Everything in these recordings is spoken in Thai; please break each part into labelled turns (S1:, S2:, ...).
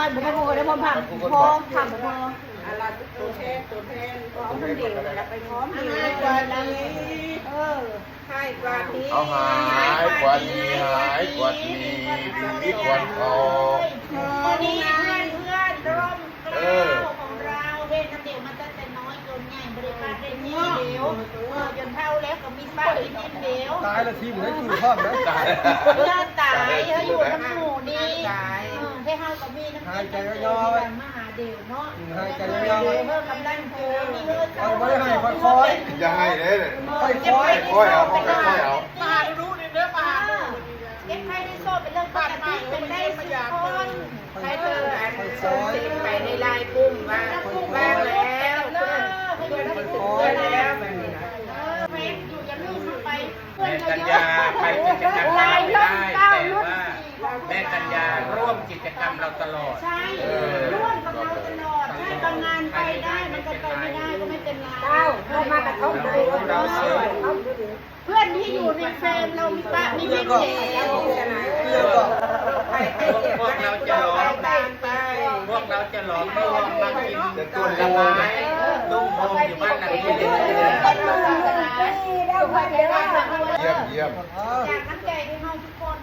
S1: มาบุกมาบุกได้พร้อมผักพร้อมผักพร้อมอะไรตัวแทนพร้อมคนเดียวแล้วไปพร้อมเดียวกว่านี้ให้กว่านี้
S2: เอาหายกว่านี้หายกว่านี้ดีกว่าเขา
S1: วันนี้เพื่อนร่มกล้าวของเราเว้นน้ำเดียวมันจะแต่น้อยจนใหญ่บริการได้นี่เดียวจนเท่าแล้วก็มีป้าอีกนิดเดียว
S3: ตายละทีมเลยคือพ่อนะ
S2: ตาย
S1: ตายอยู่น้ำหมูนี่ให้ห้ากับมีน้ำใจย่อยมหาเดียวเนาะ
S3: ให้ใจย่อย
S1: เพิ่มกำลังเจอมีเงิน
S3: เอาไม่ได้ให้ค่อย
S2: จะให้เลย
S3: ค่อย
S2: เอาค่อยเอา
S1: มาดูนี่เนื้อมาเก็บไข่ในโซ่เป็นเรื่องปกติเป็นได้สิคนใครเธอเซ็นไปในไลน์ปุ่มว่าแล้วเพื่อนมันถึงเพื่อนแล้วแม่อยู่อย่าลืมไปเพื่อนกัญญาไปกิจกรรมเราไม่ได้แต่ว่า
S4: แม่กัญญาร่วมกิจกรรมเราตลอด
S1: ใช่ร่วมกับเราตลอดใช่บางงานไปได้มันก็ไปไม่ได้ก็ไม่เป็นไรเรามาแต่เขาดูเพื่อนที่อยู่ในเฟรมเรามีป้ามีวินเจ
S4: พวกเราจะหลอมพวกเราจะหลอมรวมมากินต้นละไม้ตุ้มโฮมอยู่บ้านหลังนี้
S2: เยี่ยม
S1: จากน้ำใจที่น้องทุกคน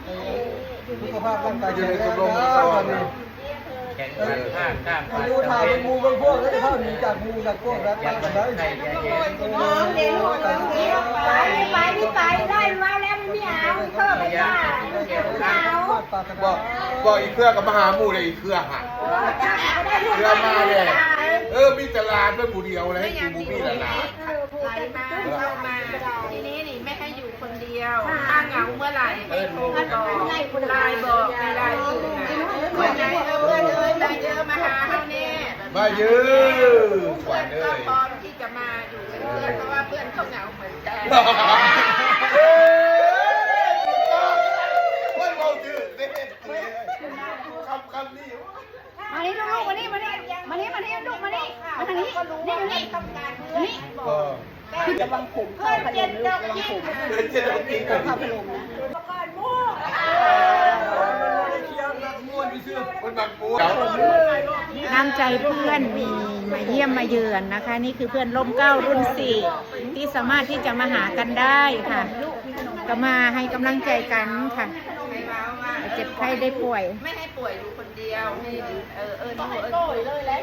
S3: สุขภาพร่างกายแข็งแรง
S4: แข่งขันข้างข้าม
S3: ดูถ่ายเป็นมูเป็นพวกแล้วเข้าหนีจากมูจากพวกแล้วไปกันได้
S1: น้องเดี๋ยวไปที่ไปได้มาแล้วไม่เอาเพิ่มไปว่า
S2: บอกอีกเครือกับมหาหมู่เลยอีกเครือหักเครือมาเลยมีแต่ลานด้วยผู้เดียวเลยให้กูมีแต่ลาน
S1: ไหลมาเข้ามาทีนี้นี่ไม่ให้อยู่คนเดียวถ้าเหงาเมื่อไหร่ให้โทรบอกไลน์บอกในไลน์อยู่ไหนเพื่อนไหนเพื่อนมาเยอะมาหาเขาเนี่ย
S2: มาเยอะ
S1: เพื่อนก็พร้อมที่จะมาอยู่เป็นเพื่อนเพราะว่าเพื่อนเขาเหงาเหมือนกัน
S2: ว่าเราจืดเด็ดคำนี้
S1: มานี่ลูกมานี่ลูกมาทางนี้นี่อยู่นี่ทำการเพื่อนบอกคือระวังผมเข้าพลมลูกระวังผมเข้าพลมนะน้ำใจเพื่อนมีมาเยี่ยมมาเยือนนะคะ นี่คือเพื่อนร่มเกล้ารุ่น4ที่สามารถที่จะมาหากันได้ค่ะก็มาให้กำลังใจกันค่ะเจ็บไข้ได้ป่วยไม่ให้ป่วยอยู่คนเดียวน้องป่วยเลยแล้ว